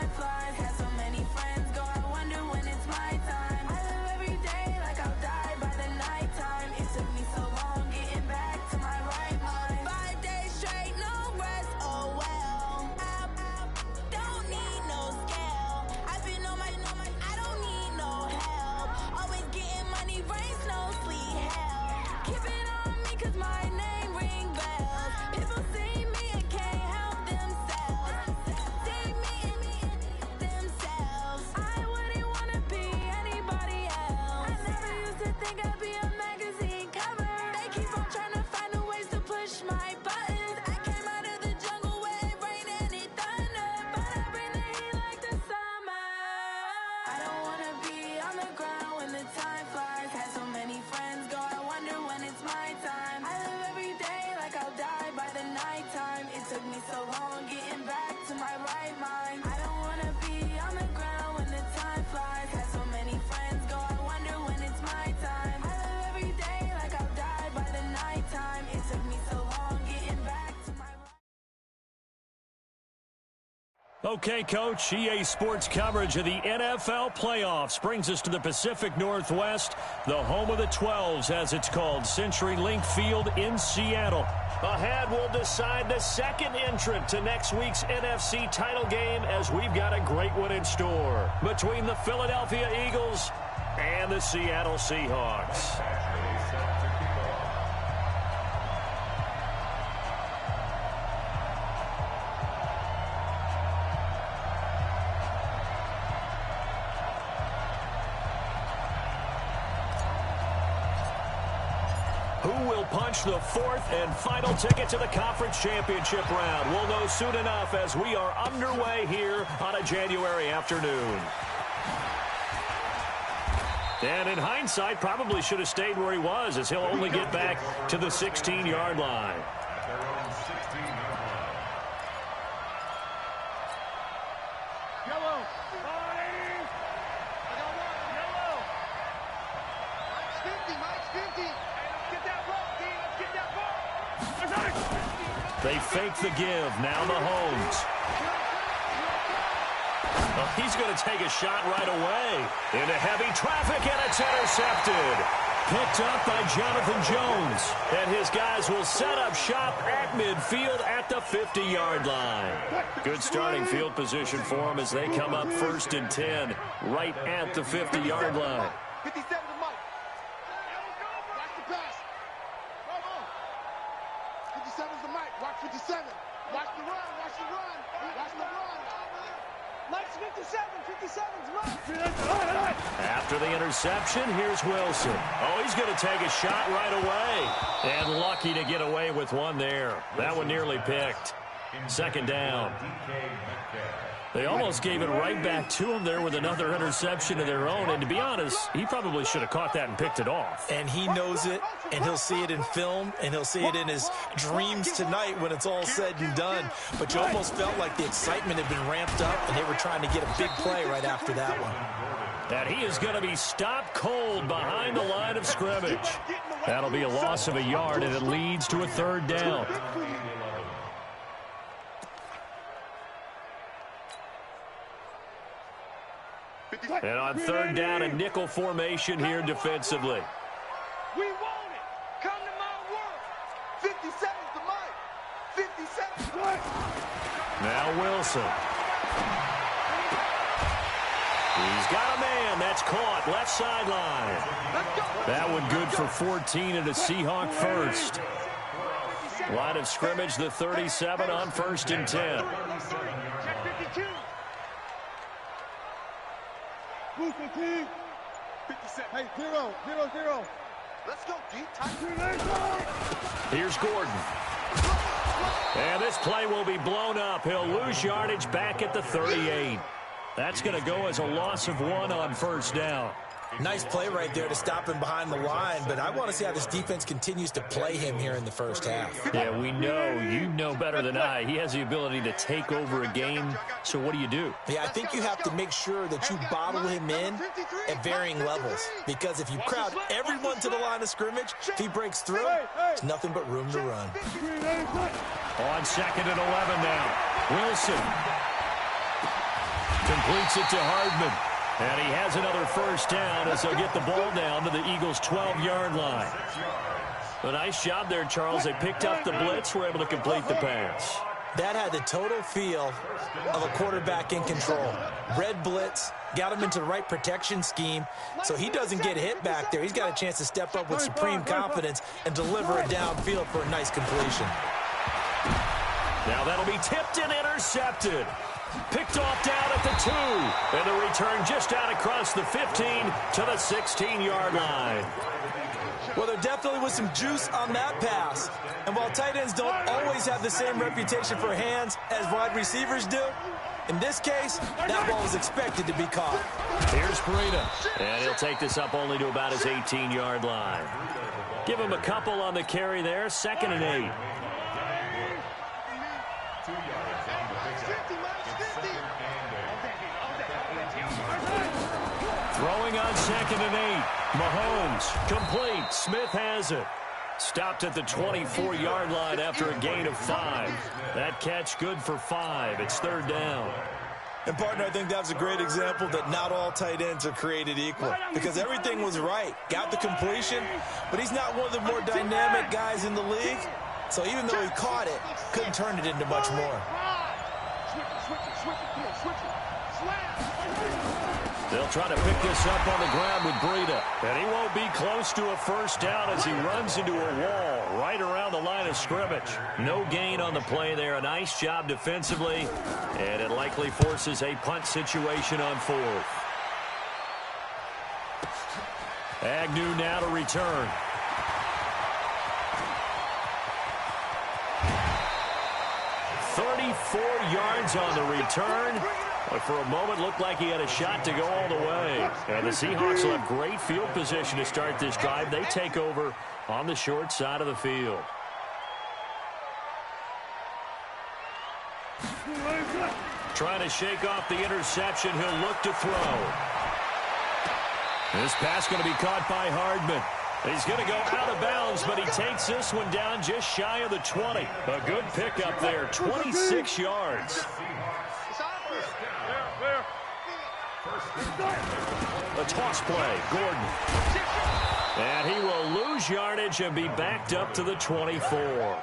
time flies. Had so many friends go, I wonder when it's my time. I live every day like I'll die by the nighttime. It took me so long getting back to my right mind. 5 days straight, no rest, oh well. I don't need no scale. I've been on my, I don't need no help. Always getting money, rain, snow, sleet, hell. Keep it on me cause my name ring bells. People see me and can't help themselves. See me and themselves. I wouldn't wanna be anybody else. I never used to think I'd be a magazine cover. They keep on trying to find new ways to push my buttons. I came out of the jungle where it rained and it thundered, but I bring the heat like the summer. I don't wanna be on the ground when the time flies. Had so many friends go, I wonder when it's my time. I live every day like I'll die by the nighttime. It took me so long getting back to my right mind. I don't wanna be on the ground when the time flies. Had so many friends go, I wonder when it's my time. I live every day like I'll die by the nighttime. It took me so long getting back to my right. Okay, Coach, EA Sports coverage of the NFL playoffs brings us to the Pacific Northwest, the home of the 12s, as it's called, CenturyLink Field in Seattle. Ahead, we'll decide the second entrant to next week's NFC title game, as we've got a great one in store between the Philadelphia Eagles and the Seattle Seahawks. Who will punch the fourth and final ticket to the conference championship round? We'll know soon enough as we are underway here on a January afternoon. And in hindsight, probably should have stayed where he was, as he'll only get back to the 16-yard line. They fake the give. Now Mahomes. Oh, he's going to take a shot right away. Into heavy traffic, and it's intercepted. Picked up by Jonathan Jones. And his guys will set up shop at midfield at the 50-yard line. Good starting field position for them as they come up 1st and 10 right at the 50-yard line. 57 to Mike. Watch the pass. 57's the Mike. Watch 57. Watch the run. Watch the run. Watch the run. Mike's 57. 57's Mike. After the interception, here's Wilson. Oh, he's going to take a shot right away. And lucky to get away with one there. That one nearly picked. 2nd down. They almost gave it right back to him there with another interception of their own. And to be honest, he probably should have caught that and picked it off. And he knows it, and he'll see it in film, and he'll see it in his dreams tonight when it's all said and done. But you almost felt like the excitement had been ramped up, and they were trying to get a big play right after that one. And he is going to be stopped cold behind the line of scrimmage. That'll be a loss of a yard, and it leads to a 3rd down. And on 3rd down, a nickel formation here defensively. We want it. Come to my world. 57's the Mike. 57's Mike. Now Wilson. He's got a man. That's caught. Left sideline. That one good for 14 and a Seahawk first. Line of scrimmage, the 37 on 1st and 10. Hey, 0-0-0. Let's go deep. Here's Gordon. And this play will be blown up. He'll lose yardage back at the 38. That's going to go as a loss of 1 on 1st down. Nice play right there to stop him behind the line, but I want to see how this defense continues to play him here in the 1st half. Yeah, we know. You know better than I. He has the ability to take over a game, so what do? Yeah, I think you have to make sure that you bottle him in at varying levels, because if you crowd everyone to the line of scrimmage, if he breaks through, it's nothing but room to run. On 2nd and 11 now. Wilson. Completes it to Hardman. And he has another first down as they'll get the ball down to the Eagles' 12-yard line. A nice job there, Charles. They picked up the blitz, were able to complete the pass. That had the total feel of a quarterback in control. Red blitz, got him into the right protection scheme, so he doesn't get hit back there. He's got a chance to step up with supreme confidence and deliver it downfield for a nice completion. Now that'll be tipped and intercepted. Picked off down at the 2. And the return just out across the 15 to the 16-yard line. Well, there definitely was some juice on that pass. And while tight ends don't always have the same reputation for hands as wide receivers do, in this case, that ball was expected to be caught. Here's Breida. And he'll take this up only to about his 18-yard line. Give him a couple on the carry there. 2nd and 8. Throwing on 2nd and 8. Mahomes, complete. Smith has it. Stopped at the 24-yard line after a gain of 5. That catch good for 5. It's 3rd down. And, partner, I think that was a great example that not all tight ends are created equal, because everything was right. Got the completion, but he's not one of the more dynamic guys in the league. So even though he caught it, couldn't turn it into much more. They'll try to pick this up on the ground with Breida. And he won't be close to a first down as he runs into a wall right around the line of scrimmage. No gain on the play there. A nice job defensively. And it likely forces a punt situation on 4th. Agnew now to return. Yards on the return. But for a moment, looked like he had a shot to go all the way. And the Seahawks will have great field position to start this drive. They take over on the short side of the field. Trying to shake off the interception. He'll look to throw. This pass going to be caught by Hardman. He's going to go out of bounds, but he takes this one down just shy of the 20. A good pickup there, 26 yards. A toss play, Gordon. And he will lose yardage and be backed up to the 24.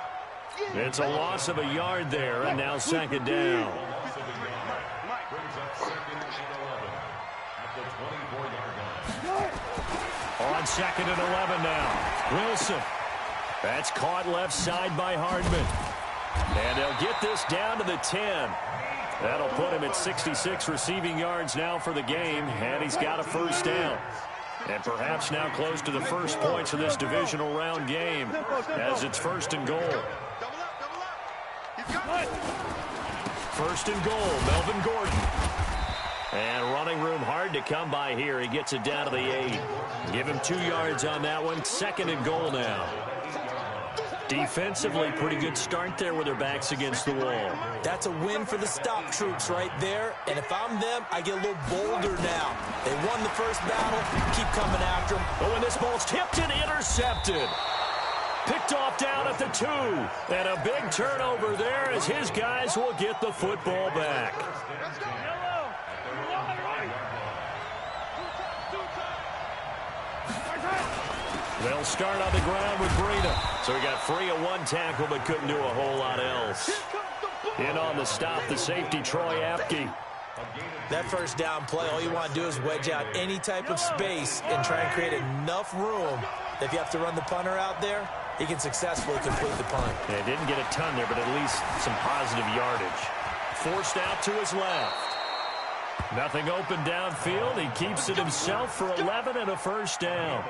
It's a loss of a yard there, and now 2nd down. On 2nd and 11 now. Wilson. That's caught left side by Hardman. And they'll get this down to the 10. That'll put him at 66 receiving yards now for the game, and he's got a first down. And perhaps now close to the first points of this divisional round game as it's 1st and goal. 1st and goal, Melvin Gordon. And running room hard to come by here. He gets it down to the 8. Give him 2 yards on that one. 2nd and goal now. Defensively, pretty good start there with their backs against the wall. That's a win for the stop troops right there. And if I'm them, I get a little bolder now. They won the first battle. Keep coming after them. Oh, and this ball's tipped and intercepted. Picked off down at the 2. And a big turnover there as his guys will get the football back. They'll start on the ground with Breida. So he got free of 1 tackle but couldn't do a whole lot else. In on the stop, the safety, Troy Apke. That first down play, all you want to do is wedge out any type of space and try and create enough room that if you have to run the punter out there, he can successfully complete the punt. Yeah, didn't get a ton there, but at least some positive yardage. Forced out to his left. Nothing open downfield. He keeps it himself for 11 and a first down.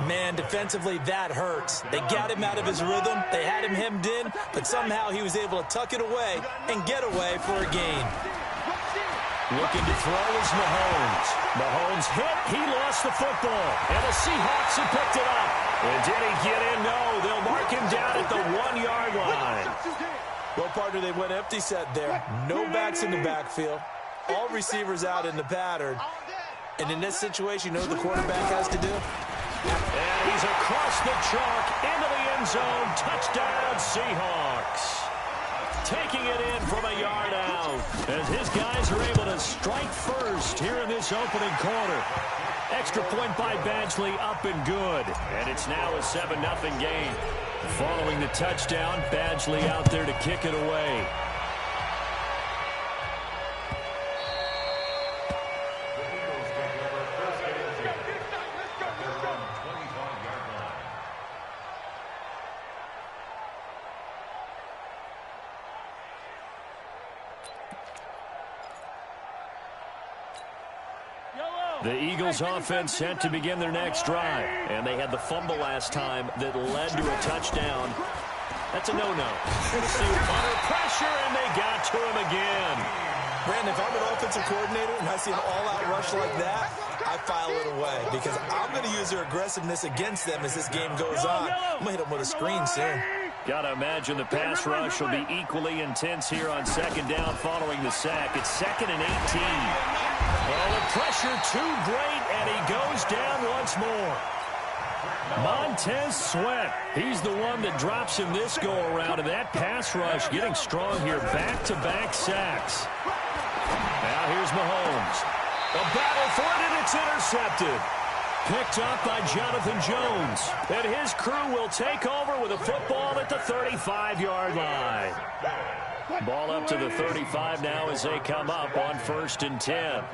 Man, defensively, that hurts. They got him out of his rhythm. They had him hemmed in, but somehow he was able to tuck it away and get away for a gain. Looking to throw is Mahomes. Mahomes hit. He lost the football. And the Seahawks have picked it up. And did he get in? No. They'll mark him down at the 1-yard line. Well, partner, they went empty set there. No backs in the backfield. All receivers out in the pattern. And in this situation, you know what the quarterback has to do? And he's across the chalk into the end zone. Touchdown, Seahawks. taking it in from a yard out. As his guys are able to strike first here in this opening quarter. Extra point by Badgley, up and good. And it's now a 7-0 game. Following the touchdown, Badgley out there to kick it away. The Eagles offense set to begin their next drive. And they had the fumble last time that led to a touchdown. That's a no-no. We'll see under pressure, and they got to him again. Brandon, if I'm an offensive coordinator and I see an all-out rush like that, I file it away because I'm going to use their aggressiveness against them as this game goes on. I'm going to hit them with a screen soon. Got to imagine the pass rush will be equally intense here on second down following the sack. It's 2nd and 18. Oh, the pressure too great, and he goes down once more. Montez Sweat, he's the one that drops him this go-around, and that pass rush getting strong here. Back-to-back sacks. Now here's Mahomes. A battle for it, and it's intercepted. Picked up by Jonathan Jones. And his crew will take over with a football at the 35-yard line. Ball up to the 35 now as they come up on 1st and 10.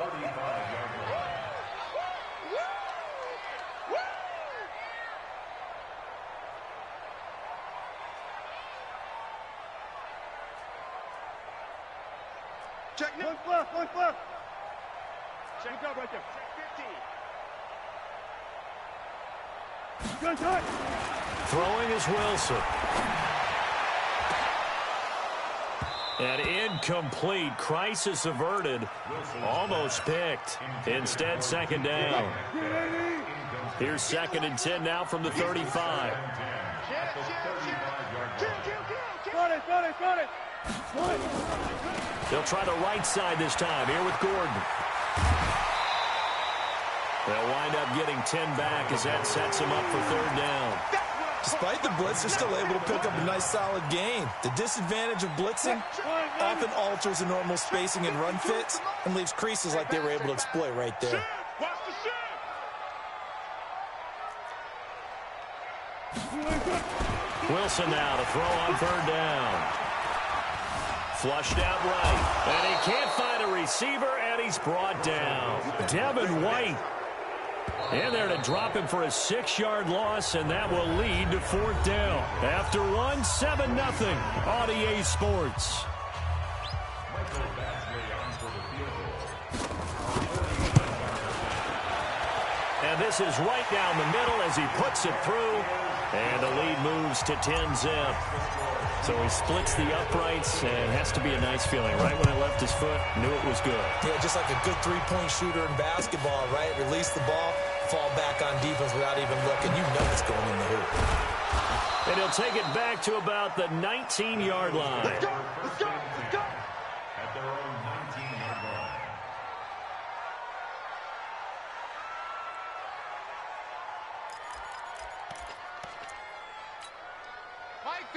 Check left, left. Check up right there. Check 15. Good touch. Throwing is Wilson. And incomplete. Crisis averted. Almost picked. Instead, 2nd down. Here's 2nd and 10 now from the 35. Got it. They'll try the right side this time. Here with Gordon. They'll wind up getting 10 back as that sets them up for 3rd down. Despite the blitz, they're still able to pick up a nice solid gain. The disadvantage of blitzing often alters the normal spacing and run fits and leaves creases like they were able to exploit right there. Wilson now to throw on 3rd down. Flushed out right. And he can't find a receiver, and he's brought down. Devin White in there to drop him for a 6-yard loss, and that will lead to 4th down. After run, 7-0 on EA Sports. And this is right down the middle as he puts it through. And the lead moves to 10-zip. So he splits the uprights, and it has to be a nice feeling. Right when it left his foot, knew it was good. Yeah, just like a good three-point shooter in basketball, right? Release the ball, fall back on defense without even looking. You know it's going in the hoop. And he'll take it back to about the 19-yard line. Let's go. At their own 19-yard line.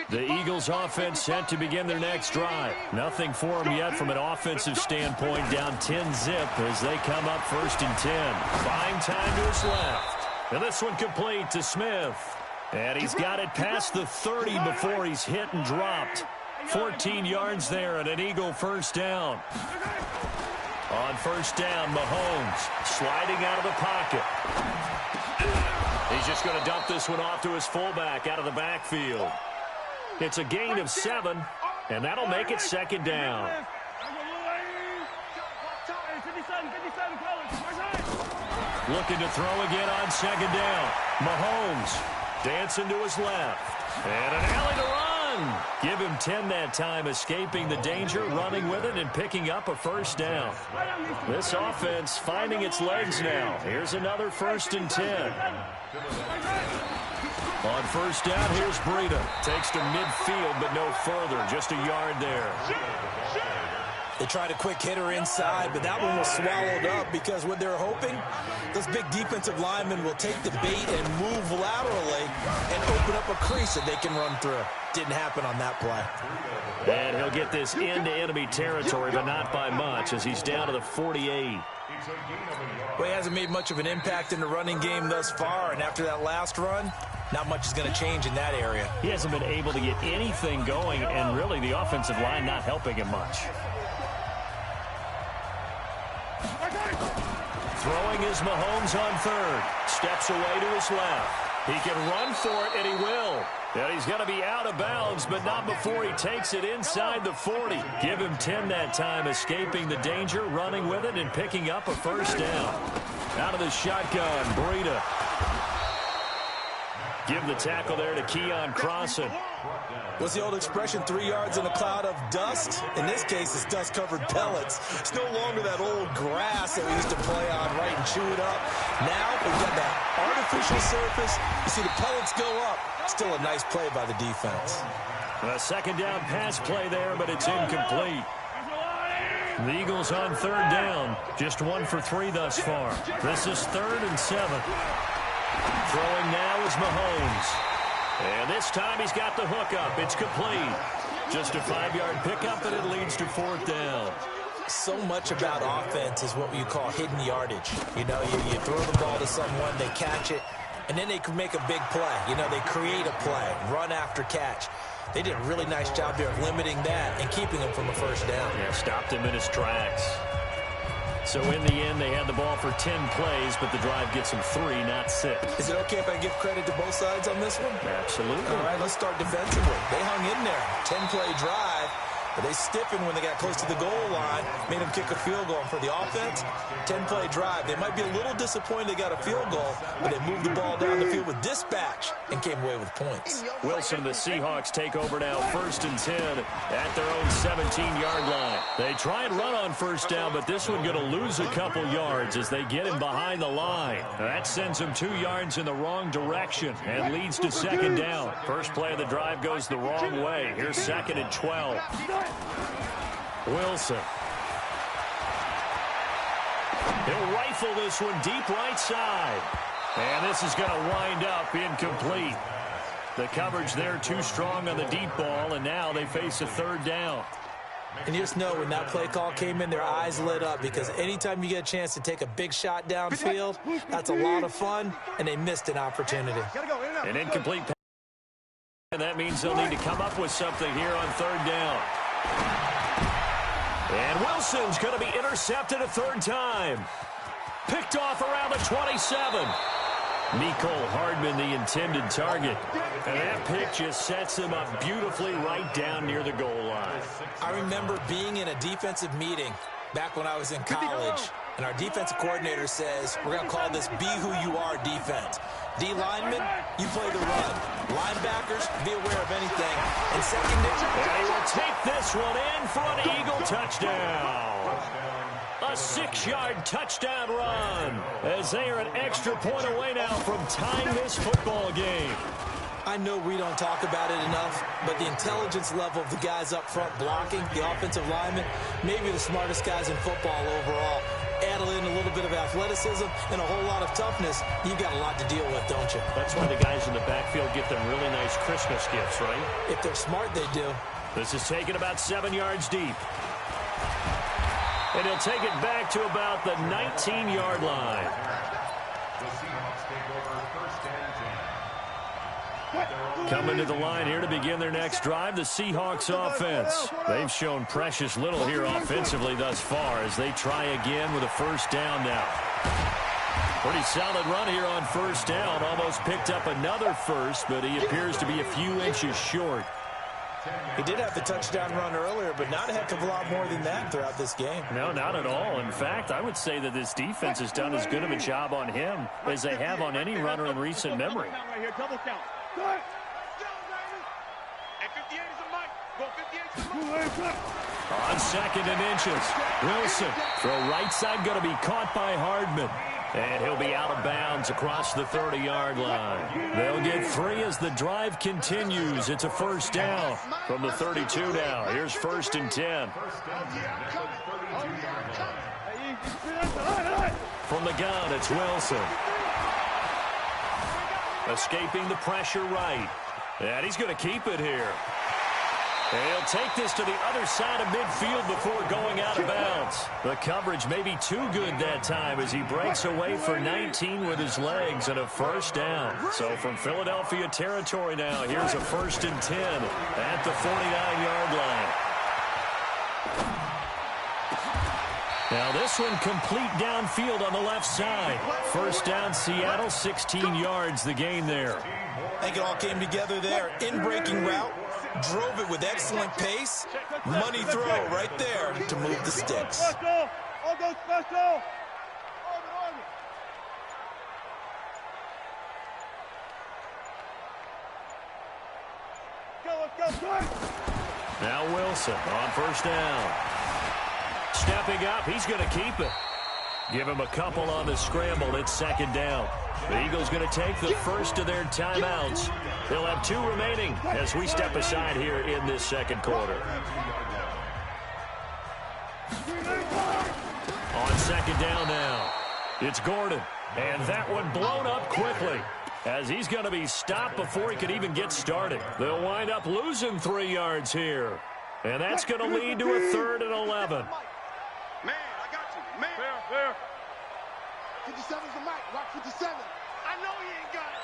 The Eagles offense set to begin their next drive. Nothing for them yet from an offensive standpoint, down 10-zip as they come up 1st and 10. Fine time to his left. And this one complete to Smith. And he's got it past the 30 before he's hit and dropped. 14 yards there and an Eagle 1st down. On 1st down, Mahomes sliding out of the pocket. He's just going to dump this one off to his fullback out of the backfield. It's a gain of 7, and that'll make it 2nd down. Looking to throw again on 2nd down. Mahomes dancing to his left. And an alley to run. Give him 10 that time, escaping the danger, running with it, and picking up a 1st down. This offense finding its legs now. Here's another 1st and 10. On 1st down, here's Breida. Takes to midfield, but no further. Just a yard there. They tried a quick hitter inside, but that one was swallowed up because what they're hoping, those big defensive linemen will take the bait and move laterally and open up a crease that they can run through. Didn't happen on that play. And he'll get this into enemy territory, but not by much, as he's down to the 48. Well, he hasn't made much of an impact in the running game thus far, and after that last run, not much is going to change in that area. He hasn't been able to get anything going, and really the offensive line not helping him much. Throwing is Mahomes on third. Steps away to his left. He can run for it, and he will. And he's going to be out of bounds, but not before he takes it inside the 40. Give him 10 that time, escaping the danger, running with it, and picking up a first down. Out of the shotgun, Breida. Give the tackle there to Keon Crossan. What's the old expression, 3 yards in a cloud of dust? In this case, it's dust-covered pellets. It's no longer that old grass that we used to play on, right, and chew it up. Now, we've got that artificial surface. You see the pellets go up. Still a nice play by the defense. A second down pass play there, but it's incomplete. The Eagles on third down. Just 1 for 3 thus far. This is 3rd and 7. Throwing now is Mahomes. And this time he's got the hook up. It's complete. Just a 5-yard pickup, and it leads to 4th down. So much about offense is what you call hidden yardage. You know, you throw the ball to someone, they catch it, and then they can make a big play. You know, they create a play, run after catch. They did a really nice job there of limiting that and keeping him from a first down. Yeah, stopped him in his tracks. So in the end, they had the ball for 10 plays, but the drive gets them 3, not 6. Is it okay if I give credit to both sides on this one? Absolutely. All right, let's start defensively. They hung in there. 10-play drive, but they stiffened when they got close to the goal line, made them kick a field goal. And for the offense, 10-play drive. They might be a little disappointed they got a field goal, but they moved the ball down the field with dispatch and came away with points. Wilson and the Seahawks take over now, 1st and 10 at their own 17-yard line. They try and run on first down, but this one going to lose a couple yards as they get him behind the line. That sends him 2 yards in the wrong direction and leads to 2nd down. First play of the drive goes the wrong way. Here's 2nd and 12. Wilson. He'll rifle this one deep right side. And this is going to wind up incomplete. The coverage there too strong on the deep ball, and now they face a 3rd down. And you just know when that play call came in, their eyes lit up, because anytime you get a chance to take a big shot downfield, that's a lot of fun, and they missed an opportunity. An incomplete pass, and that means they'll need to come up with something here on 3rd down. And Wilson's going to be intercepted a 3rd time. Picked off around the 27. Mecole Hardman, the intended target. And that pick just sets him up beautifully right down near the goal line. I remember being in a defensive meeting back when I was in college, and our defensive coordinator says, we're going to call this Be Who You Are defense. D linemen, you play the run. Linebackers, be aware of anything. And secondary, they will take this one in for an Eagle touchdown. A 6-yard touchdown run as they are an extra point away now from tying this football game. I know we don't talk about it enough, but the intelligence level of the guys up front blocking, the offensive linemen, maybe the smartest guys in football overall. Add in a little bit of athleticism and a whole lot of toughness, you've got a lot to deal with, don't you? That's why the guys in the backfield get them really nice Christmas gifts, right? If they're smart, they do. This is taken about 7 yards deep. And he'll take it back to about the 19-yard line. The Seahawks take over 1st and 10. Coming to the line here to begin their next drive, the Seahawks offense. They've shown precious little here offensively thus far as they try again with a 1st down now. Pretty solid run here on 1st down. Almost picked up another first, but he appears to be a few inches short. He did have the touchdown run earlier, but not a heck of a lot more than that throughout this game. No, not at all. In fact, I would say that this defense has done as good of a job on him as they have on any runner in recent memory. On 2nd and inches, Wilson. Throw right side going to be caught by Hardman. And he'll be out of bounds across the 30-yard line. They'll get 3 as the drive continues. It's a first down from the 32 now. Here's 1st and 10. From the gun, it's Wilson. Escaping the pressure right. And he's going to keep it here. He'll take this to the other side of midfield before going out of bounds. The coverage may be too good that time as he breaks away for 19 with his legs and a first down. So from Philadelphia territory now, here's a 1st and 10 at the 49-yard line. Now this one complete downfield on the left side. First down Seattle, 16 yards the gain there. I think it all came together there. In-breaking route. Drove it with excellent pace. Money throw right there to move the sticks. Special! All go special! Let's go! Now Wilson on first down. Stepping up, he's going to keep it. Give him a couple on the scramble. It's 2nd down. The Eagles going to take the first of their timeouts. They'll have 2 remaining as we step aside here in this 2nd quarter. On 2nd down now, it's Gordon. And that one blown up quickly as he's going to be stopped before he could even get started. They'll wind up losing 3 yards here. And that's going to lead to a 3rd and 11. Man, I got you. Man. Fair. 57's the mic. Watch 57. I know he ain't got it.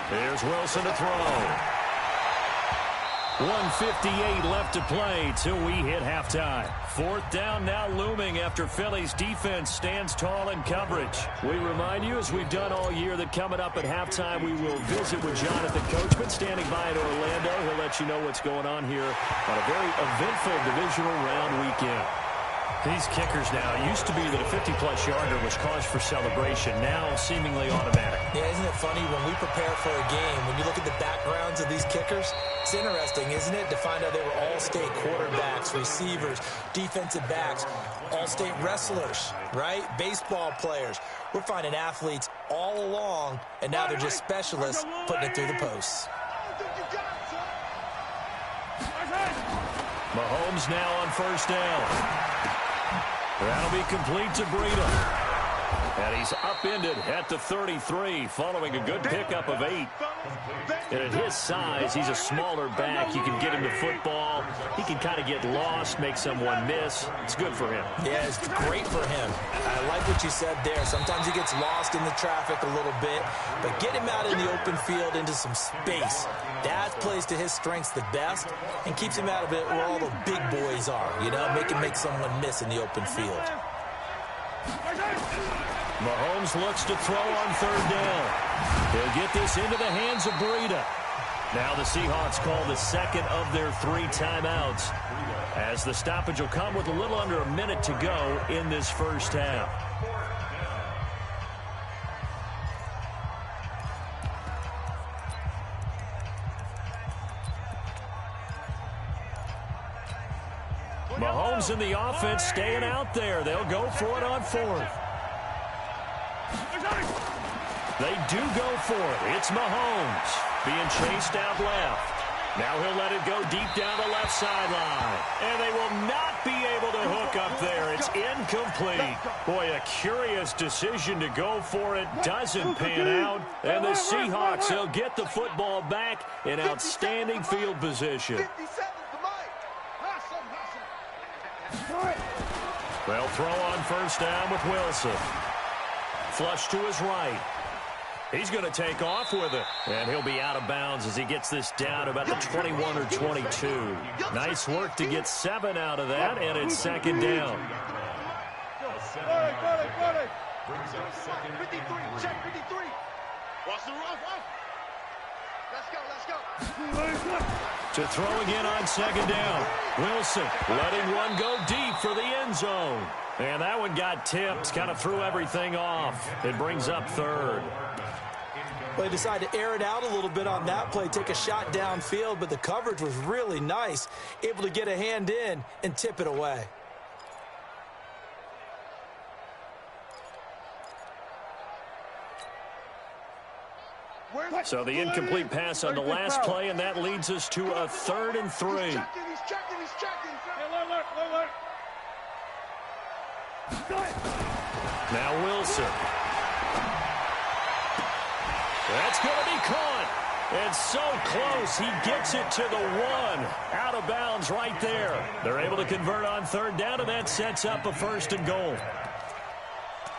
Here's Wilson to throw. 1:58 left to play till we hit halftime. 4th down now looming after Philly's defense stands tall in coverage. We remind you, as we've done all year, that coming up at halftime, we will visit with Jonathan Coachman standing by in Orlando. He'll let you know what's going on here on a very eventful divisional round weekend. These kickers now, it used to be that a 50-plus yarder was cause for celebration, now seemingly automatic. Yeah, isn't it funny when we prepare for a game, when you look at the backgrounds of these kickers, it's interesting, isn't it, to find out they were all-state quarterbacks, receivers, defensive backs, all-state wrestlers, right? Baseball players. We're finding athletes all along, and now they're just specialists putting it through the posts. Mahomes now on first down. That'll be complete to Breida. And he's upended at the 33 following a good pickup of 8. And at his size, he's a smaller back. You can get him to football. He can kind of get lost, make someone miss. It's good for him. Yeah, it's great for him. I like what you said there. Sometimes he gets lost in the traffic a little bit, but get him out in the open field into some space. That plays to his strengths the best and keeps him out of it where all the big boys are, you know, make someone miss in the open field. Mahomes looks to throw on 3rd down. He'll get this into the hands of Breida. Now the Seahawks call the 2nd of their 3 timeouts, as the stoppage will come with a little under a minute to go in this first half. Mahomes and the offense staying out there. They'll go for it on 4th. They do go for it. It's Mahomes being chased out left. Now he'll let it go deep down the left sideline. And they will not be able to hook up there. It's incomplete. Boy, a curious decision to go for it. Doesn't pan out. And the Seahawks, they'll get the football back in outstanding field position. They'll throw on first down with Wilson. Flush to his right. He's going to take off with it. And he'll be out of bounds as he gets this down about the 21 or 22. Nice work to get 7 out of that, and it's 2nd down. Got it. 53, check 53. Watch the run. Let's go. To throw again on 2nd down. Wilson letting one go deep for the end zone. And that one got tipped, kind of threw everything off. It brings up 3rd. Well, they decided to air it out a little bit on that play, take a shot downfield, but the coverage was really nice, able to get a hand in and tip it away. So the incomplete pass on the last play, and that leads us to a 3rd and 3. He's checking. Now Wilson. That's going to be caught. It's so close. He gets it to the 1. Out of bounds right there. They're able to convert on 3rd down, and that sets up a 1st and goal.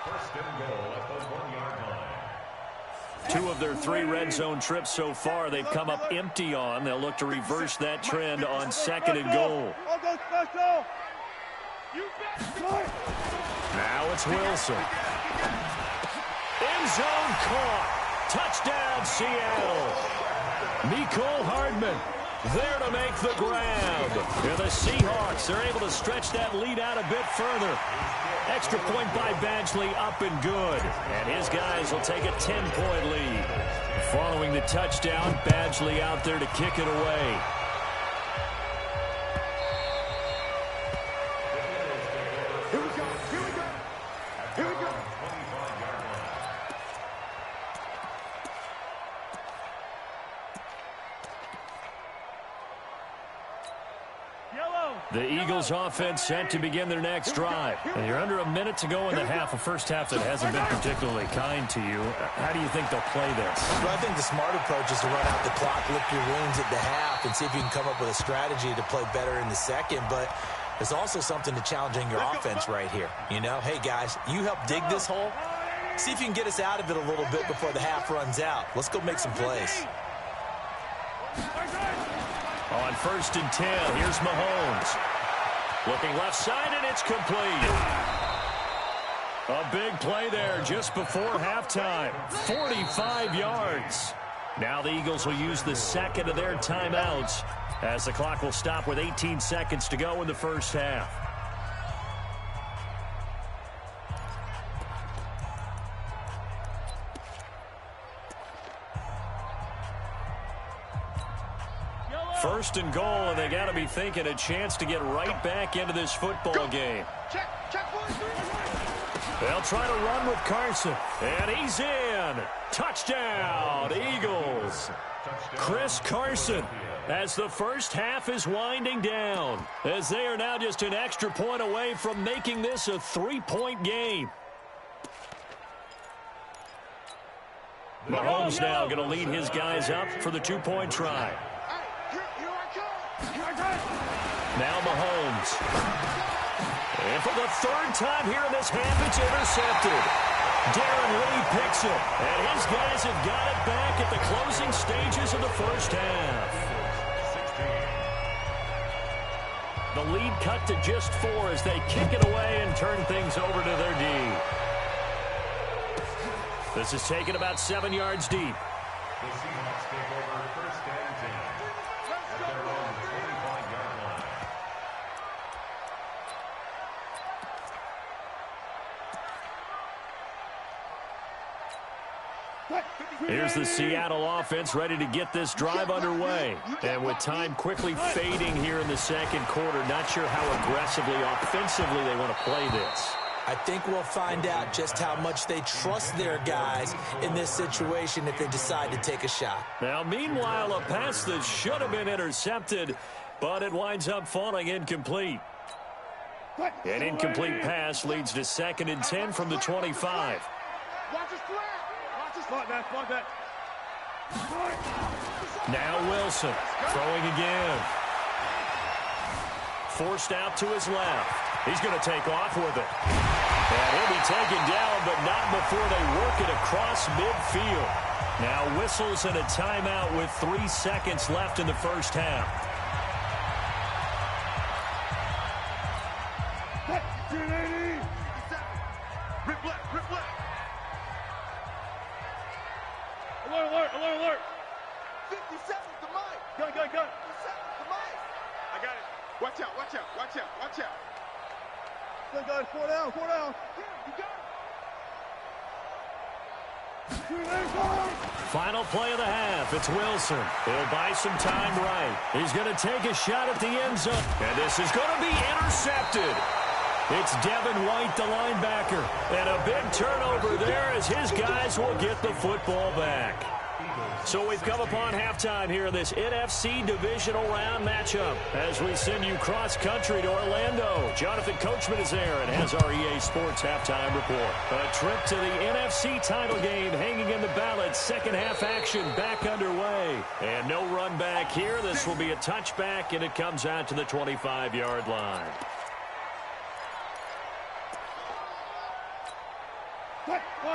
1st and goal at the 1-yard line. 2 of their 3 red zone trips so far they've come up empty on. They'll look to reverse that trend on 2nd and goal. Now it's Wilson. End zone caught. Touchdown, Seattle. Mecole Hardman there to make the grab. And the Seahawks are able to stretch that lead out a bit further. Extra point by Badgley, up and good. And his guys will take a 10-point lead. Following the touchdown, Badgley out there to kick it away. The Eagles offense set to begin their next drive. And you're under a minute to go in the half, a first half that hasn't been particularly kind to you. How do you think they'll play this? Well, I think the smart approach is to run out the clock, lick your wounds at the half, and see if you can come up with a strategy to play better in the second. But there's also something to challenging your offense right here. You know, hey, guys, you help dig this hole. See if you can get us out of it a little bit before the half runs out. Let's go make some plays. On 1st and 10, here's Mahomes. Looking left side, and it's complete. A big play there just before halftime. 45 yards. Now the Eagles will use the 2nd of their timeouts as the clock will stop with 18 seconds to go in the first half. First and goal, and they got to be thinking a chance to get right back into this football game. They'll try to run with Carson, and he's in. Touchdown, Eagles. Chris Carson, as the first half is winding down, as they are now just an extra point away from making this a 3-point game. Mahomes now going to lead his guys up for the 2-point try. Now Mahomes. And for the 3rd time here in this half, it's intercepted. Darren Lee picks it. And his guys have got it back at the closing stages of the first half. 16. The lead cut to just 4 as they kick it away and turn things over to their D. This is taken about 7 yards deep. The Seahawks take over 1st and 10 at their own 25-yard line. Here's the Seattle offense ready to get this drive underway. And with time quickly fading here in the 2nd quarter, not sure how aggressively, offensively they want to play this. I think we'll find out just how much they trust their guys in this situation if they decide to take a shot. Now, meanwhile, a pass that should have been intercepted, but it winds up falling incomplete. An incomplete pass leads to 2nd and 10 from the 25. Now Wilson throwing again. Forced out to his left. He's going to take off with it. And he'll be taken down, but not before they work it across midfield. Now whistles and a timeout with 3 seconds left in the first half. Alert. 57 to Mike. Go. 57 to Mike. I got it. Watch out. Go, guys. 4 down. You got it. Final play of the half. It's Wilson. He'll buy some time right. He's going to take a shot at the end zone. And this is going to be intercepted. It's Devin White, the linebacker. And a big turnover there as his guys will get the football back. So we've come upon halftime here in this NFC divisional round matchup as we send you cross-country to Orlando. Jonathan Coachman is there and has our EA Sports halftime report. A trip to the NFC title game hanging in the balance. Second half action back underway. And no run back here. This will be a touchback, and it comes out to the 25-yard line.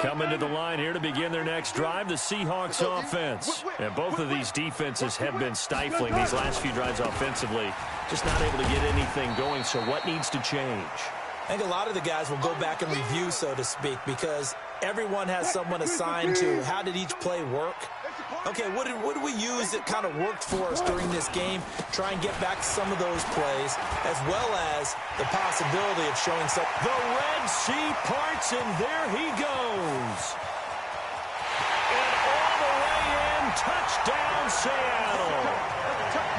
Coming to the line here to begin their next drive, the Seahawks offense. And both of these defenses have been stifling these last few drives offensively. Just not able to get anything going, so what needs to change? I think a lot of the guys will go back and review, so to speak, because everyone has someone assigned to how did each play work. Okay, what did we use that kind of worked for us during this game? Try and get back to some of those plays, as well as the possibility of showing some. The Red Sea parts, and there he goes. And all the way in, touchdown Seattle.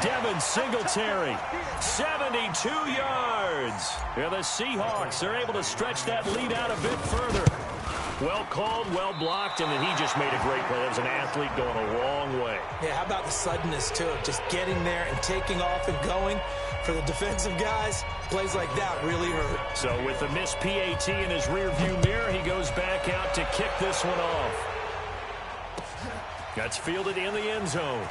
Devin Singletary, 72 yards. Yeah, the Seahawks are able to stretch that lead out a bit further. Well called, well blocked, and then he just made a great play. That was an athlete going a long way. Yeah, how about the suddenness to it? Just getting there and taking off and going. For the defensive guys, plays like that really hurt. So with the missed PAT in his rearview mirror, he goes back out to kick this one off. That's fielded in the end zone.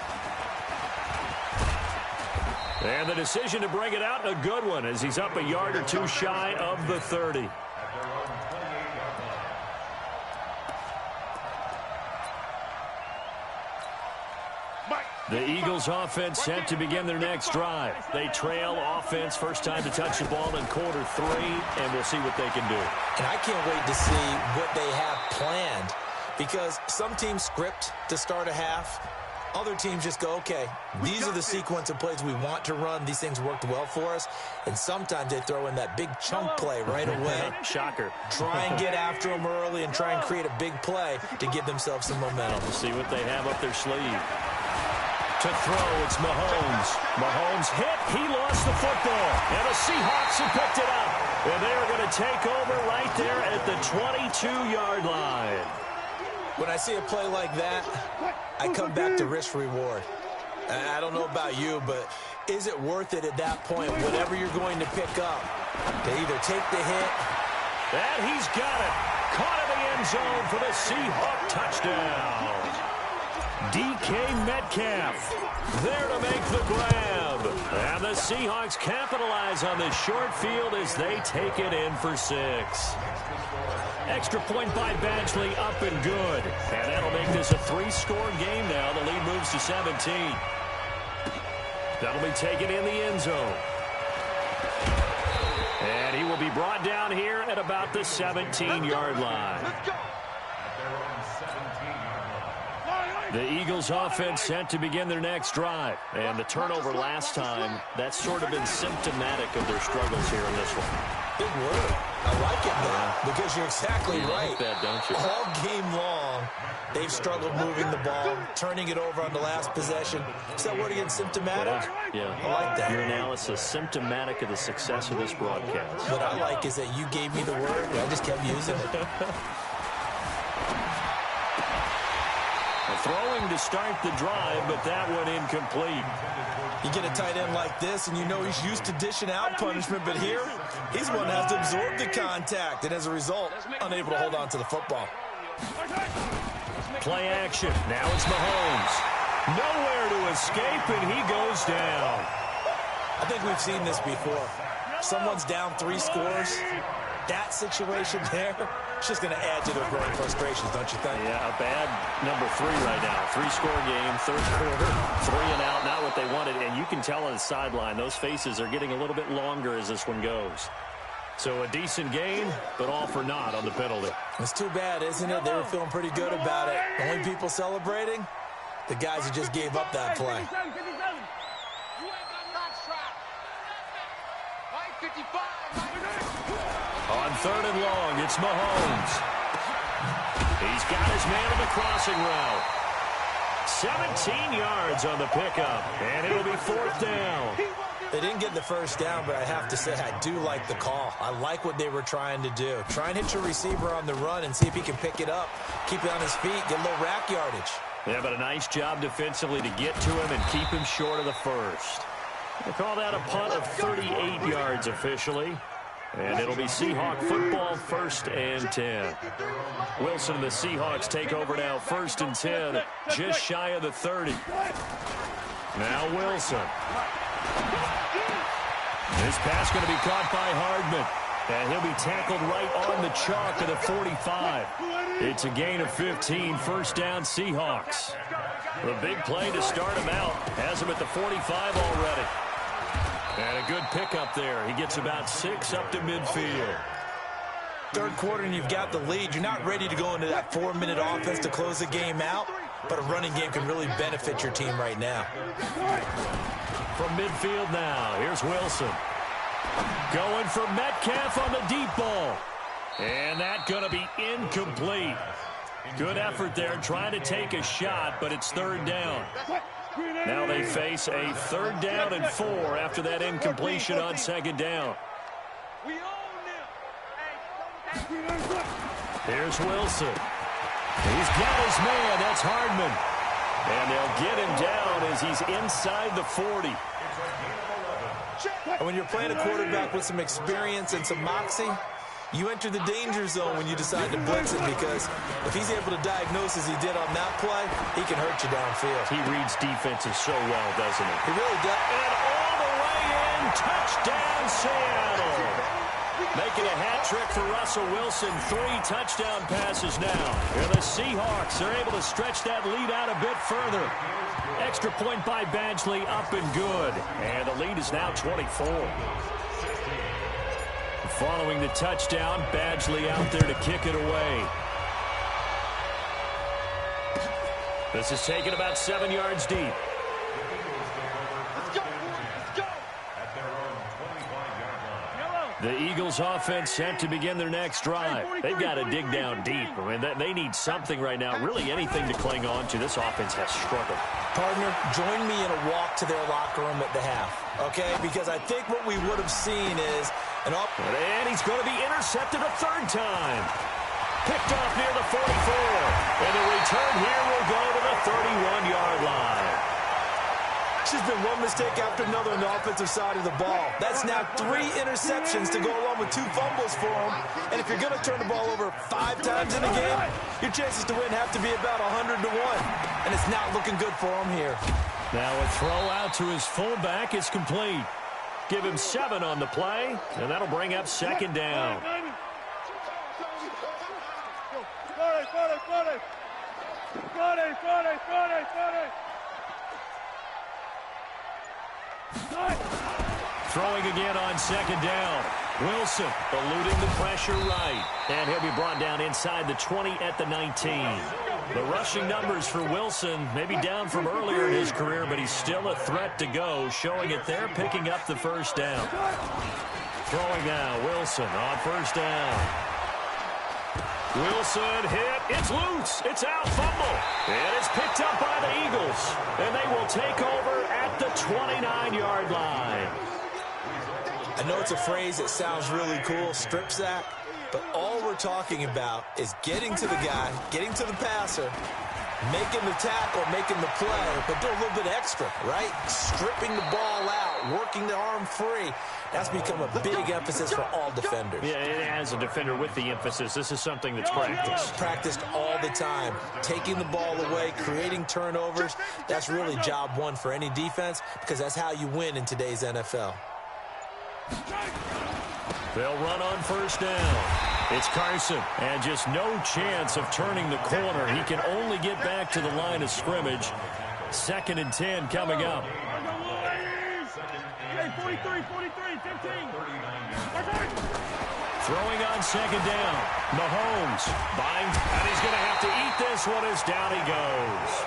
And the decision to bring it out, a good one, as he's up a yard or two shy of the 30. The Eagles offense set to begin their next drive. They trail offense, first time to touch the ball in quarter 3, and we'll see what they can do. And I can't wait to see what they have planned, because some teams script to start a half. Other teams just go, okay, these are the sequence of plays we want to run. These things worked well for us. And sometimes they throw in that big chunk play right away. Shocker. Try and get after them early and try and create a big play to give themselves some momentum. We'll see what they have up their sleeve. To throw, it's Mahomes. Mahomes hit. He lost the football. And the Seahawks have picked it up. And they are going to take over right there at the 22-yard line. When I see a play like that, I come back to risk-reward. I don't know about you, but is it worth it at that point, whatever you're going to pick up, to either take the hit? And he's got it. Caught in the end zone for the Seahawk touchdown. DK Metcalf there to make the grab. And the Seahawks capitalize on this short field as they take it in for 6. Extra point by Badgley, up and good. And that'll make this a 3-score game now. The lead moves to 17. That'll be taken in the end zone. And he will be brought down here at about the 17-yard line. The Eagles offense set to begin their next drive. And the turnover last time, that's sort of been symptomatic of their struggles here in this one. Big word. I like it now, because you're exactly right. Like that, don't you? All game long, they've struggled moving the ball, turning it over on the last possession. Is that word again, symptomatic? Yeah. I like that. Your analysis, symptomatic of the success of this broadcast. What I like is that you gave me the word, and I just kept using it. Throwing to start the drive, but that one incomplete. You get a tight end like this, and you know he's used to dishing out punishment, but here, he's one that has to absorb the contact, and as a result, unable to hold on to the football. Play action. Now it's Mahomes. Nowhere to escape, and he goes down. I think we've seen this before. Someone's down 3 scores. That situation there, it's just going to add to their growing frustrations, don't you think? Yeah, a bad number 3 right now. 3-score game, third quarter, 3 and out, not what they wanted. And you can tell on the sideline, those faces are getting a little bit longer as this one goes. So a decent gain, but all for naught on the penalty. It's too bad, isn't it? They were feeling pretty good about it. The only people celebrating, the guys who just gave up that play. On 3rd and long, it's Mahomes. He's got his man on the crossing route. 17 yards on the pickup, and it'll be 4th down. They didn't get the first down, but I have to say I do like the call. I like what they were trying to do. Try and hit your receiver on the run and see if he can pick it up, keep it on his feet, get a little rack yardage. Yeah, but a nice job defensively to get to him and keep him short of the first. We'll call that a punt of 38 yards officially. And it'll be Seahawk football, 1st and 10. Wilson and the Seahawks take over now, 1st and 10, just shy of the 30. Now Wilson. This pass going to be caught by Hardman. And he'll be tackled right on the chalk of the 45. It's a gain of 15, 1st down Seahawks. The big play to start him out. Has him at the 45 already. And a good pickup there. He gets about 6 up to midfield. Third quarter and you've got the lead. You're not ready to go into that 4-minute offense to close the game out, but a running game can really benefit your team right now. From midfield now, here's Wilson. Going for Metcalf on the deep ball. And that going to be incomplete. Good effort there, trying to take a shot, but it's 3rd down. Now they face a 3rd down and 4 after that incompletion on 2nd down. Here's Wilson. He's got his man. That's Hardman. And they'll get him down as he's inside the 40. And when you're playing a quarterback with some experience and some moxie, you enter the danger zone when you decide to blitz him, because if he's able to diagnose as he did on that play, he can hurt you downfield. He reads defenses so well, doesn't he? He really does. And all the way in, touchdown Seattle. Making a hat trick for Russell Wilson. 3 touchdown passes now. And the Seahawks are able to stretch that lead out a bit further. Extra point by Badgley, up and good. And the lead is now 24. Following the touchdown, Badgley out there to kick it away. This is taken about 7 yards deep. The Eagles offense set to begin their next drive. They've got to dig down deep. I mean, they need something right now, really anything to cling on to. This offense has struggled. Partner, join me in a walk to their locker room at the half, okay? Because I think what we would have seen is an up. And he's going to be intercepted a 3rd time. Picked off near the 44. And the return here will go to the 31-yard line. There's been one mistake after another on the offensive side of the ball. That's now 3 interceptions to go along with 2 fumbles for him. And if you're going to turn the ball over 5 times in a game, your chances to win have to be about 100 to 1. And it's not looking good for him here. Now a throw out to his fullback is complete. Give him 7 on the play, and that'll bring up 2nd down. Throwing again on 2nd down. Wilson eluding the pressure right. And he'll be brought down inside the 20 at the 19. The rushing numbers for Wilson may be down from earlier in his career, but he's still a threat to go, showing it there, picking up the 1st down. Throwing now, Wilson on 1st down. Wilson hit. It's loose. It's out. Fumble. And it's picked up by the Eagles. And they will take over at the 29-yard line. I know it's a phrase that sounds really cool, strip sack, but all we're talking about is getting to the guy, getting to the passer, making the tackle, making the play, but do a little bit extra, right? Stripping the ball out, working the arm free. That's become a big emphasis for all defenders. Yeah, as a defender with the emphasis, this is something that's practiced. Practiced all the time. Taking the ball away, creating turnovers, that's really job one for any defense, because that's how you win in today's NFL. They'll run on 1st down. It's Carson, and just no chance of turning the corner. He can only get back to the line of scrimmage. 2nd and 10 coming up. 43, 15. Throwing on 2nd down. Mahomes buying, and he's going to have to eat this one as down he goes.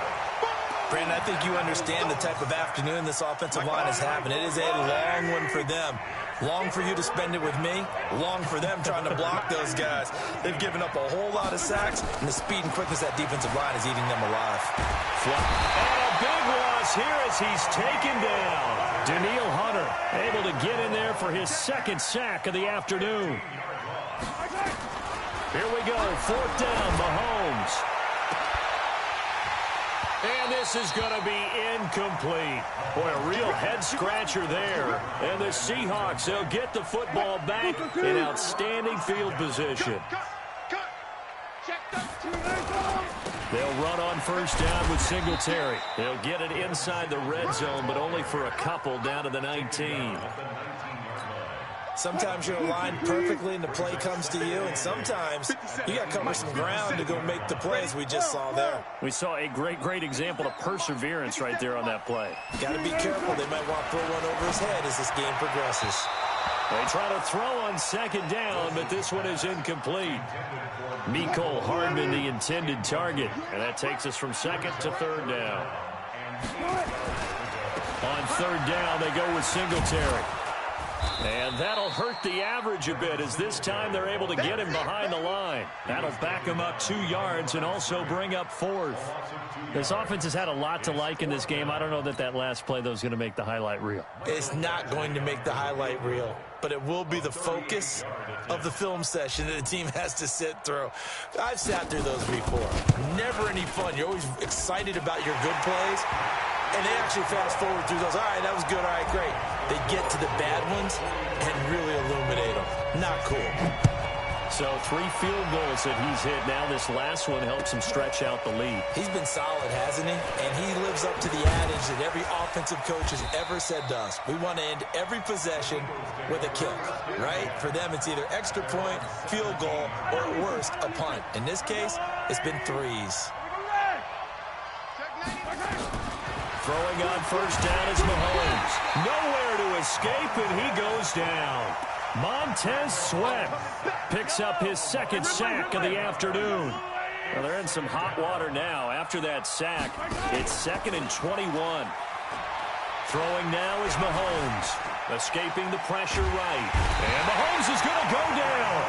Brandon, I think you understand the type of afternoon this offensive line is having. It is a long one for them. Long for you to spend it with me. Long for them trying to block those guys. They've given up a whole lot of sacks, and the speed and quickness of that defensive line is eating them alive. And a big loss here as he's taken down. Danielle Hunter able to get in there for his 2nd sack of the afternoon. Here we go, 4th down, Mahomes. And this is going to be incomplete. Boy, a real head-scratcher there. And the Seahawks, they'll get the football back in outstanding field position. They'll run on first down with Singletary. They'll get it inside the red zone, but only for a couple down to the 19. Sometimes you're aligned perfectly and the play comes to you, and sometimes you got to cover some ground to go make the plays we just saw there. We saw a great example of perseverance right there on that play. Got to be careful. They might want to throw one over his head as this game progresses. They try to throw on second down, but this one is incomplete. Mecole Hardman, the intended target, and that takes us from second to third down. On third down, they go with Singletary. And that'll hurt the average a bit, as this time they're able to get him behind the line. That'll back him up 2 yards and also bring up fourth. This offense has had a lot to like in this game. I don't know that last play, though, is going to make the highlight reel. It's not going to make the highlight reel, but it will be the focus of the film session that the team has to sit through. I've sat through those before. Never any fun. You're always excited about your good plays, and they actually fast forward through those. All right, that was good. All right, great. They get to the bad ones and really illuminate them. Not cool. So 3 field goals that he's hit now. This last one helps him stretch out the lead. He's been solid, hasn't he? And he lives up to the adage that every offensive coach has ever said to us. We want to end every possession with a kick, right? For them, it's either extra point, field goal, or at worst, a punt. In this case, it's been 3s. Throwing on first down is Mahomes. Nowhere to escape, and he goes down. Montez Sweat picks up his second sack of the afternoon. Well, they're in some hot water now. After that sack, it's 2nd and 21. Throwing now is Mahomes. Escaping the pressure right. And Mahomes is going to go down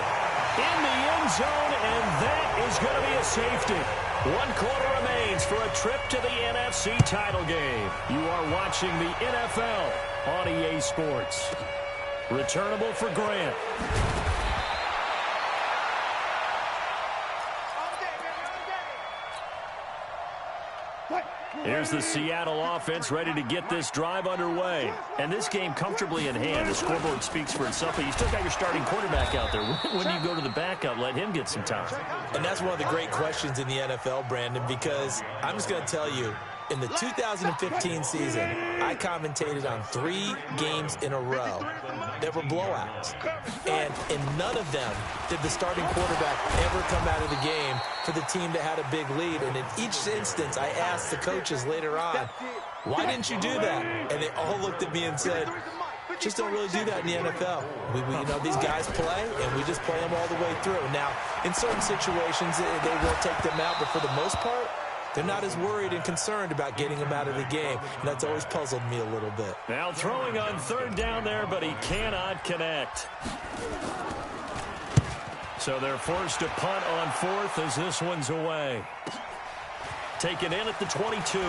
in the end zone, and that is going to be a safety. 1 quarter remains for a trip to the NFC title game. You are watching the NFL on EA Sports. Returnable for Grant. Here's the Seattle offense ready to get this drive underway. And this game comfortably in hand. The scoreboard speaks for itself, but you still got your starting quarterback out there. When do you go to the backup, let him get some time? And that's one of the great questions in the NFL, Brandon, because I'm just going to tell you, in the 2015 season, I commentated on 3 games in a row that were blowouts. And in none of them did the starting quarterback ever come out of the game for the team that had a big lead. And in each instance, I asked the coaches later on, why didn't you do that? And they all looked at me and said, just don't really do that in the NFL. You know, these guys play, and we just play them all the way through. Now, in certain situations, they will take them out, but for the most part, they're not as worried and concerned about getting him out of the game. And that's always puzzled me a little bit. Now throwing on third down there, but he cannot connect. So they're forced to punt on fourth as this one's away. Taken in at the 22.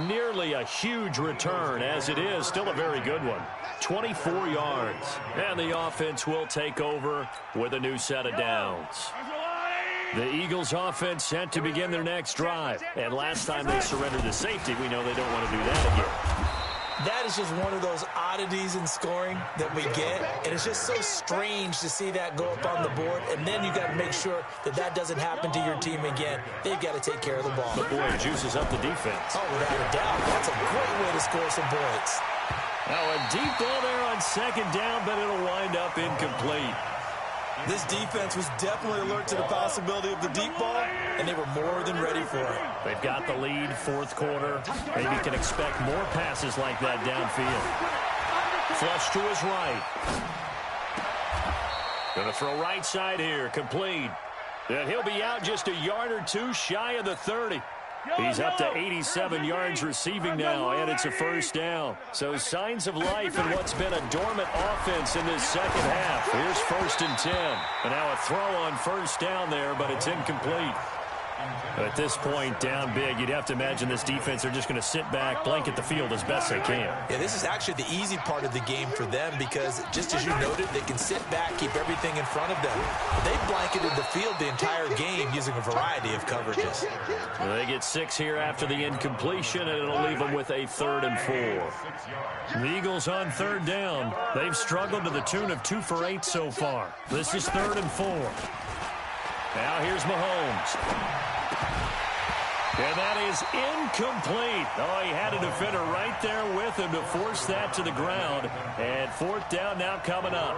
Nearly a huge return, as it is still a very good one. 24 yards. And the offense will take over with a new set of downs. The Eagles offense set to begin their next drive. And last time they surrendered the safety, we know they don't want to do that again. That is just one of those oddities in scoring that we get. And it's just so strange to see that go up on the board. And then you got to make sure that that doesn't happen to your team again. They've got to take care of the ball. But boy, it juices up the defense. Oh, without a doubt. That's a great way to score some points. Now a deep ball there on second down, but it'll wind up incomplete. This defense was definitely alert to the possibility of the deep ball, and they were more than ready for it. They've got the lead, fourth quarter. Maybe can expect more passes like that downfield. Flush to his right. Going to throw right side here, complete. And he'll be out just a yard or two shy of the 30. He's up to 87 yards receiving now, and it's a first down. So signs of life in what's been a dormant offense in this second half. Here's 1st and 10. And now a throw on first down there, but it's incomplete. At this point, down big, you'd have to imagine this defense are just going to sit back, blanket the field as best they can. Yeah, this is actually the easy part of the game for them because, just as you noted, they can sit back, keep everything in front of them. But they've blanketed the field the entire game using a variety of coverages. Well, they get 6 here after the incompletion, and it'll leave them with a 3rd and 4. The Eagles on 3rd down. They've struggled to the tune of 2 for 8 so far. This is 3rd and 4. Now here's Mahomes. And that is incomplete. Oh, he had a defender right there with him to force that to the ground. And 4th down now coming up.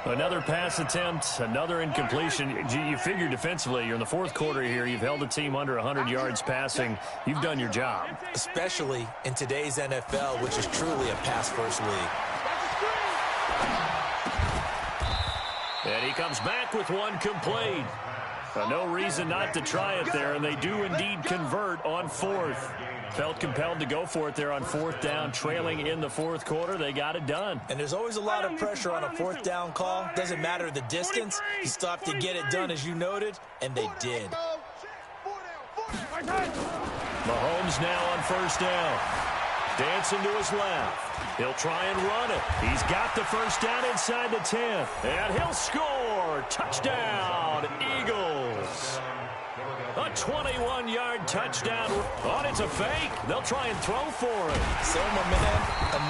Another pass attempt, another incompletion. You figure defensively, you're in the 4th quarter here. You've held a team under 100 yards passing. You've done your job. Especially in today's NFL, which is truly a pass-first league. And he comes back with one complete. No reason not to try it there, and they do indeed convert on 4th. Felt compelled to go for it there on 4th down, trailing in the 4th quarter. They got it done. And there's always a lot of pressure on a 4th down call. Doesn't matter the distance. You still have to get it done, as you noted, and they did. Mahomes now on 1st down. Dancing to his left. He'll try and run it. He's got the 1st down inside the 10. And he'll score. Touchdown, Eagles. A 21-yard touchdown. Oh, it's a fake. They'll try and throw for it. So, my man,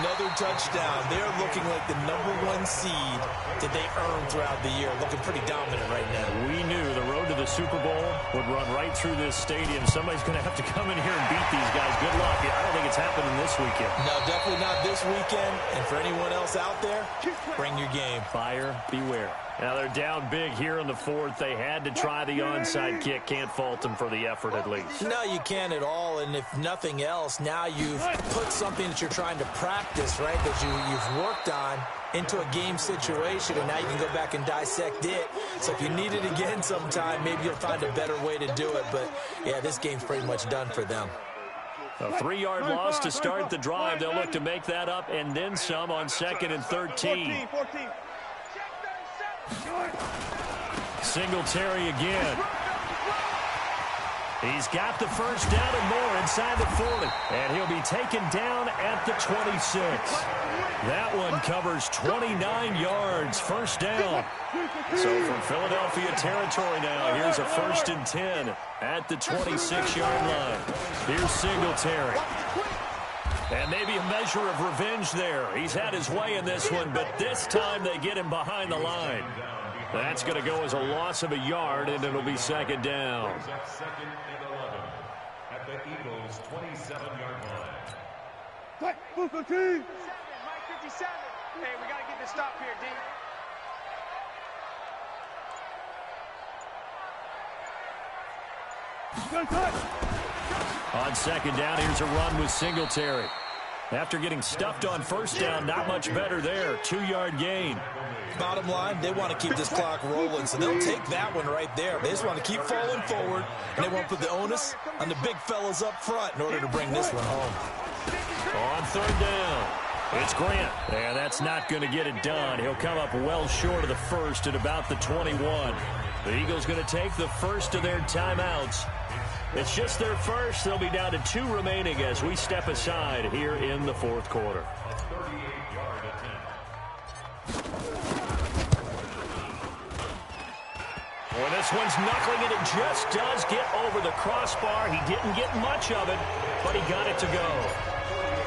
another touchdown. They're looking like the #1 seed that they earned throughout the year. Looking pretty dominant right now. We knew the road to the Super Bowl would run right through this stadium. Somebody's going to have to come in here and beat these guys. Good luck. I don't think it's happening this weekend. No, definitely not this weekend. And for anyone else out there, bring your game. Buyer beware. Now they're down big here in the 4th. They had to try the onside kick. Can't fault them for the effort at least. No, you can't at all. And if nothing else, now you've put something that you're trying to practice, right, that you've worked on into a game situation, and now you can go back and dissect it. So if you need it again sometime, maybe you'll find a better way to do it. But, yeah, this game's pretty much done for them. A 3-yard loss to start the drive. They'll look to make that up and then some on 2nd and 13. 14. Singletary again. He's got the 1st down and more inside the 40. And he'll be taken down at the 26. That one covers 29 yards. 1st down. So from Philadelphia territory now, here's a 1st and 10 at the 26-yard line. Here's Singletary. And maybe a measure of revenge there. He's had his way in this one, but this time they get him behind the line. That's going to go as a loss of a yard, and it'll be 2nd down. 2nd and 11 at the Eagles' 27-yard line. Mike 57. Hey, we got to get this stop here, D. On 2nd down, here's a run with Singletary. After getting stuffed on 1st down, not much better there. 2-yard gain. Bottom line, they want to keep this clock rolling, so they'll take that one right there. They just want to keep falling forward, and they want to put the onus on the big fellas up front in order to bring this one home. On 3rd down, it's Grant. And that's not going to get it done. He'll come up well short of the 1st at about the 21. The Eagles going to take the 1st of their timeouts. It's just their 1st. They'll be down to 2 remaining as we step aside here in the 4th quarter. A 38-yard attempt. Well, this one's knuckling it. It just does get over the crossbar. He didn't get much of it, but he got it to go.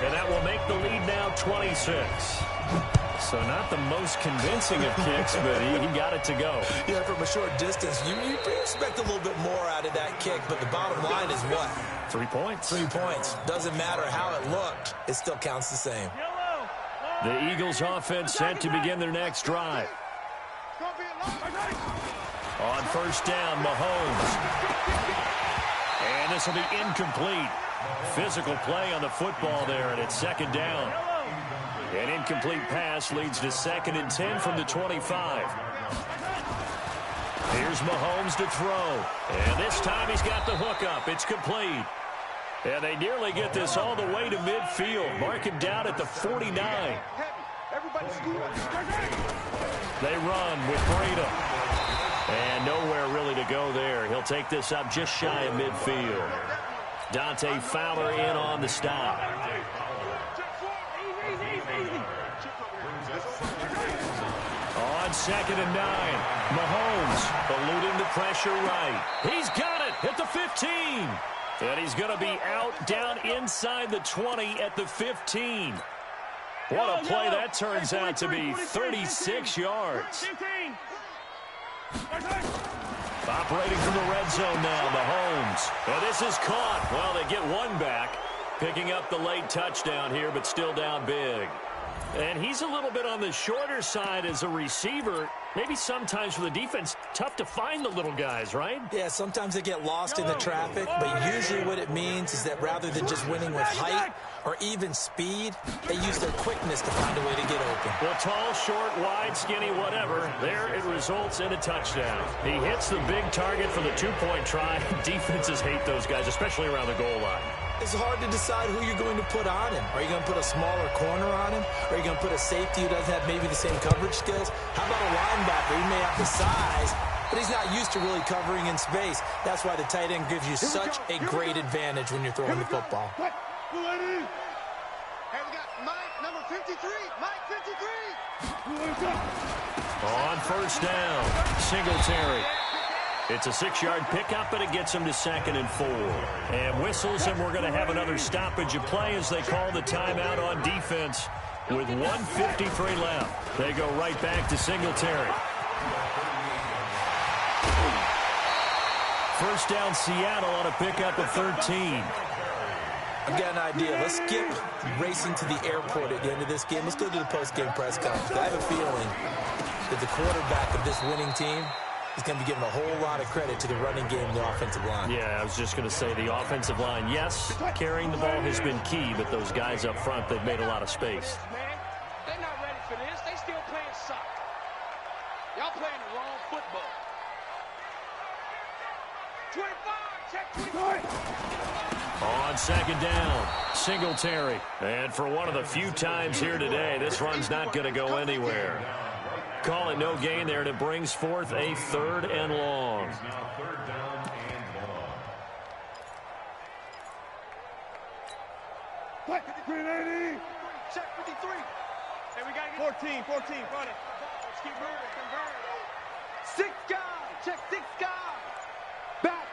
And that will make the lead now 26. So not the most convincing of kicks, but he got it to go. Yeah, from a short distance, you expect a little bit more out of that kick, but the bottom line is what? 3 points. 3 points. Doesn't matter how it looked. It still counts the same. The Eagles offense set to begin their next drive. On 1st down, Mahomes. And this will be incomplete. Physical play on the football there, and it's 2nd down. An incomplete pass leads to 2nd and 10 from the 25. Here's Mahomes to throw. And this time he's got the hook up. It's complete. And they nearly get this all the way to midfield. Mark him down at the 49. Everybody scoot up. They run with Breda. And nowhere really to go there. He'll take this up just shy of midfield. Dante Fowler in on the stop. On 2nd and 9, Mahomes eluding the pressure right. He's got it at the 15. And he's going to be out down inside the 20 at the 15. What a play that turns out to be, 36 yards. Operating from the red zone now, Mahomes. And this is caught. Well, they get one back, picking up the late touchdown here, but still down big. And he's a little bit on the shorter side as a receiver. Maybe sometimes for the defense, tough to find the little guys, right? Yeah, sometimes they get lost in the traffic, but usually what it means is that rather than just winning with height or even speed, they use their quickness to find a way to get open. Well, tall, short, wide, skinny, whatever, there it results in a touchdown. He hits the big target for the two-point try. Defenses hate those guys, especially around the goal line. It's hard to decide who you're going to put on him. Are you going to put a smaller corner on him? Or are you going to put a safety who doesn't have maybe the same coverage skills? How about a linebacker? He may have the size, but he's not used to really covering in space. That's why the tight end gives you such a great advantage when you're throwing the football. Hey, we got Mike, number 53. Mike, 53. On 1st down, Singletary. It's a 6-yard pickup, but it gets him to 2nd and 4. And whistles, and we're going to have another stoppage of play as they call the timeout on defense with 1:53 left. They go right back to Singletary. 1st down, Seattle on a pickup of 13. I've got an idea. Let's skip racing to the airport at the end of this game. Let's go to the post-game press conference. I have a feeling that the quarterback of this winning team is going to be given a whole lot of credit to the running game and the offensive line. Yeah, I was just going to say the offensive line, yes, carrying the ball has been key, but those guys up front, they've made a lot of space. They're not ready for this. They still playing soccer. Y'all playing the wrong football. 25, check 25. On 2nd down, Singletary. And for one of the few times here today, this run's not going to go anywhere. Call it no gain there, and it brings forth a 3rd and long. Now 3rd down and long. What? 53, check 53. Hey, we got 14, front it. Let's keep moving. 6 guys, check 6 guys. Back.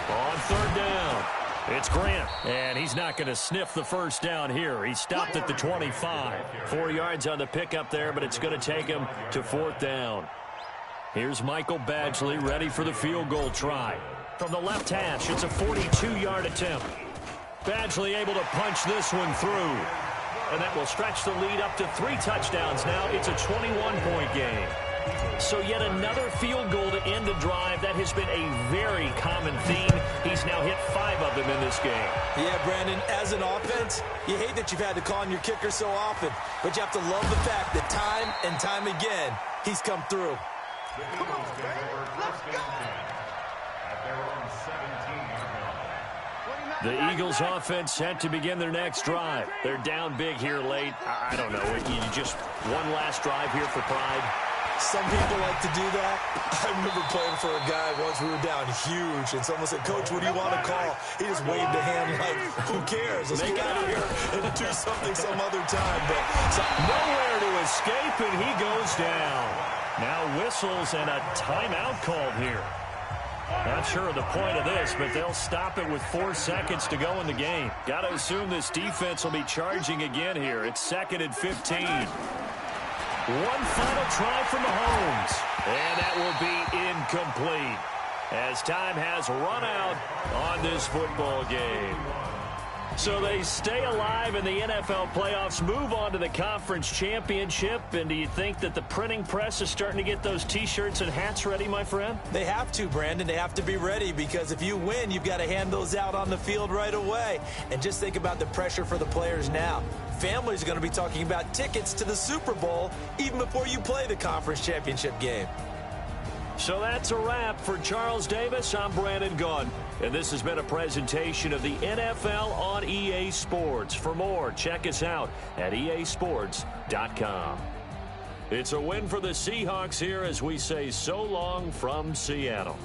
On 3rd down, it's Grant, and he's not going to sniff the 1st down here. He stopped at the 25. 4 yards on the pickup there, but it's going to take him to 4th down. Here's Michael Badgley ready for the field goal try. From the left hash, it's a 42-yard attempt. Badgley able to punch this one through, and that will stretch the lead up to 3 touchdowns now. It's a 21-point game. So yet another field goal to end the drive. That has been a very common theme. He's now hit 5 of them in this game. Yeah, Brandon, as an offense, you hate that you've had to call on your kicker so often, but you have to love the fact that time and time again, he's come through. Come on, man. Let's go. At their own 17-yard line. The Eagles offense set to begin their next drive. They're down big here late. I don't know. You just one last drive here for pride. Some people like to do that. I remember playing for a guy once. We were down huge, and someone said, "Coach, what do you want to call?" He just waved a hand like, "Who cares? Let's get out of here and do something some other time." But nowhere to escape, and he goes down. Now whistles and a timeout called here. Not sure of the point of this, but they'll stop it with 4 seconds to go in the game. Got to assume this defense will be charging again here. It's 2nd and 15. One final try from Mahomes, and that will be incomplete as time has run out on this football game. So they stay alive in the NFL playoffs, move on to the conference championship. And do you think that the printing press is starting to get those T-shirts and hats ready, my friend? They have to, Brandon. They have to be ready because if you win, you've got to hand those out on the field right away. And just think about the pressure for the players now. Families are going to be talking about tickets to the Super Bowl even before you play the conference championship game. So that's a wrap for Charles Davis. I'm Brandon Gunn, and this has been a presentation of the NFL on EA Sports. For more, check us out at easports.com. It's a win for the Seahawks here as we say so long from Seattle.